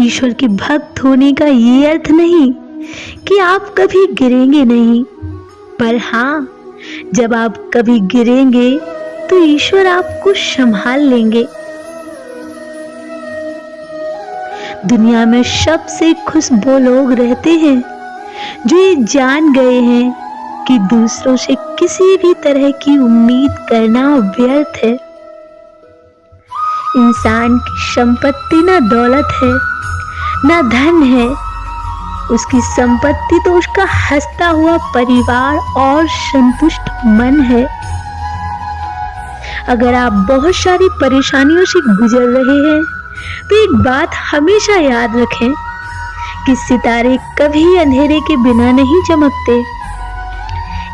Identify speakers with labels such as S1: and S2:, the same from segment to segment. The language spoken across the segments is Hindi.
S1: ईश्वर के भक्त होने का ये अर्थ नहीं कि आप कभी गिरेंगे नहीं, पर हाँ, जब आप कभी गिरेंगे तो ईश्वर आपको संभाल लेंगे। दुनिया में सबसे खुश वो लोग रहते हैं जो ये जान गए हैं कि दूसरों से किसी भी तरह की उम्मीद करना व्यर्थ है। इंसान की संपत्ति ना दौलत है ना धन है, उसकी संपत्ति तो उसका हंसता हुआ परिवार और संतुष्ट मन है। अगर आप बहुत सारी परेशानियों से गुजर रहे हैं तो एक बात हमेशा याद रखें कि सितारे कभी अंधेरे के बिना नहीं चमकते।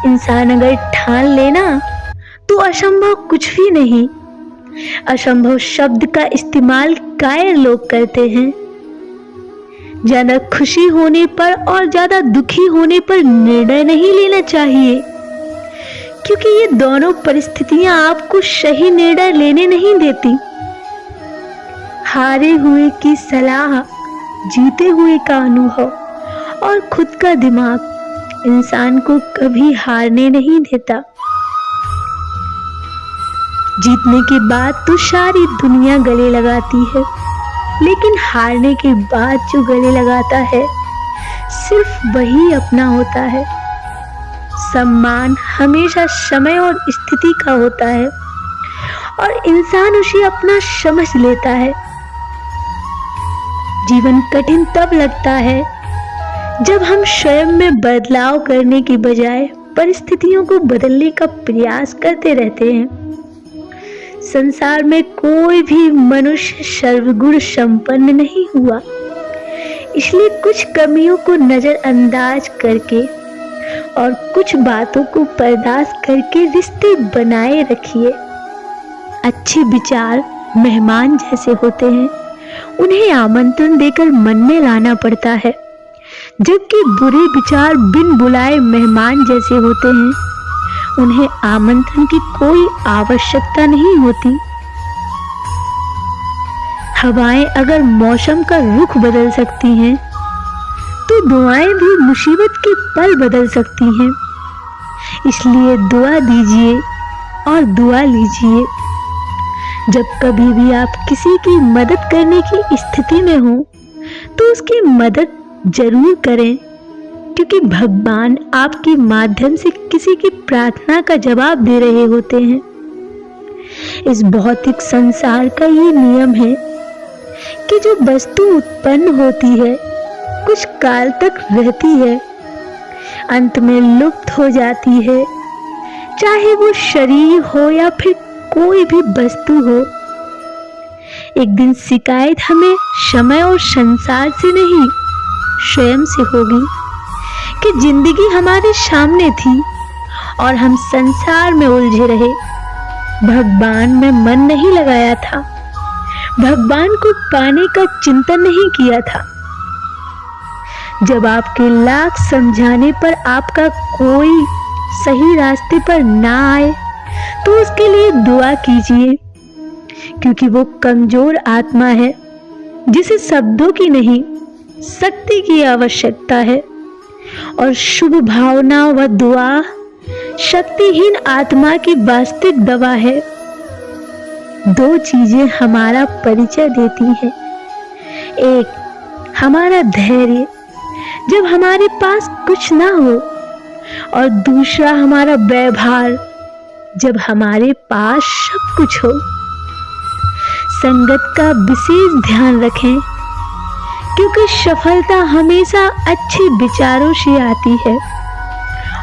S1: इंसान अगर ठान लेना तो असंभव कुछ भी नहीं। असंभव शब्द का इस्तेमाल कायर लोग करते हैं। ज्यादा खुशी होने पर और ज्यादा दुखी होने पर निर्णय नहीं लेना चाहिए, क्योंकि ये दोनों परिस्थितियां आपको सही निर्णय लेने नहीं देती। हारे हुए की सलाह, जीते हुए का अनुभव और खुद का दिमाग इंसान को कभी हारने नहीं देता। जीतने के बाद तो सारी दुनिया गले लगाती है, लेकिन हारने के बाद जो गले लगाता है सिर्फ वही अपना होता है। सम्मान हमेशा समय और स्थिति का होता है और इंसान उसे अपना समझ लेता है। जीवन कठिन तब लगता है जब हम स्वयं में बदलाव करने की बजाय परिस्थितियों को बदलने का प्रयास करते रहते हैं। संसार में कोई भी मनुष्य सर्वगुण संपन्न नहीं हुआ, इसलिए कुछ कमियों को नजरअंदाज करके और कुछ बातों को बर्दाश्त करके रिश्ते बनाए रखिए। अच्छे विचार मेहमान जैसे होते हैं, उन्हें आमंत्रण देकर मन में लाना पड़ता है, जबकि बुरे विचार बिन बुलाए मेहमान जैसे होते हैं, उन्हें आमंत्रण की कोई आवश्यकता नहीं होती। हवाएं अगर मौसम का रुख बदल सकती हैं, तो दुआएं भी मुसीबत के पल बदल सकती हैं। इसलिए दुआ दीजिए और दुआ लीजिए। जब कभी भी आप किसी की मदद करने की स्थिति में हो, तो उसकी मदद जरूर करें, क्योंकि भगवान आपके माध्यम से किसी की प्रार्थना का जवाब दे रहे होते हैं। इस भौतिक संसार का ये नियम है कि जो वस्तु उत्पन्न होती है कुछ काल तक रहती है, अंत में लुप्त हो जाती है, चाहे वो शरीर हो या फिर कोई भी वस्तु हो। एक दिन शिकायत हमें समय और संसार से नहीं, स्वयं से होगी कि जिंदगी हमारे सामने थी और हम संसार में उलझे रहे। भगवान में मन नहीं लगाया था, भगवान को पाने का चिंतन नहीं किया था। जब आपके लाख समझाने पर आपका कोई सही रास्ते पर ना आए, तो उसके लिए दुआ कीजिए, क्योंकि वो कमजोर आत्मा है जिसे शब्दों की नहीं शक्ति की आवश्यकता है। और शुभ भावना व दुआ शक्तिहीन आत्मा की वास्तविक दवा है। दो चीजें हमारा परिचय देती हैं। एक हमारा धैर्य जब हमारे पास कुछ ना हो, और दूसरा हमारा व्यवहार जब हमारे पास सब कुछ हो। संगत का विशेष ध्यान रखें, क्योंकि सफलता हमेशा अच्छे विचारों से आती है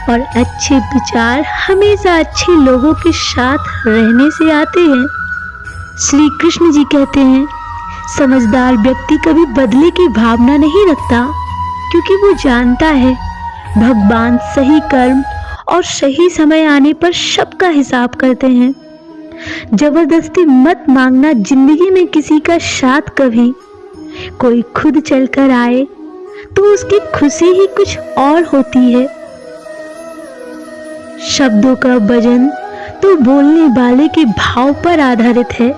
S1: और अच्छे विचार हमेशा अच्छे लोगों के साथ रहने से आते हैं। श्री कृष्ण जी कहते हैं, समझदार व्यक्ति कभी बदले की भावना नहीं रखता, क्योंकि वो जानता है भगवान सही कर्म और सही समय आने पर सबका हिसाब करते हैं। जबरदस्ती मत मांगना जिंदगी में किसी का साथ। कभी कोई खुद चलकर आए तो उसकी खुशी ही कुछ और होती है। शब्दों का वजन तो बोलने वाले के भाव पर आधारित है।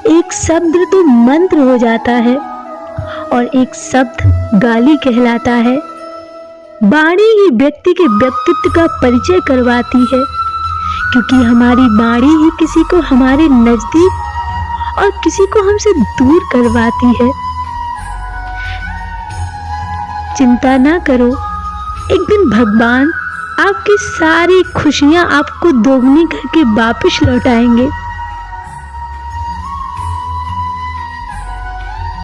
S1: एक शब्द तो मंत्र हो जाता है और एक शब्द गाली कहलाता है। वाणी ही व्यक्ति के व्यक्तित्व का परिचय करवाती है, क्योंकि हमारी वाणी ही किसी को हमारे नजदीक और किसी को हमसे दूर करवाती है। चिंता ना करो, एक दिन भगवान आपकी सारी खुशियां आपको दोगुनी करके वापस लौटाएंगे।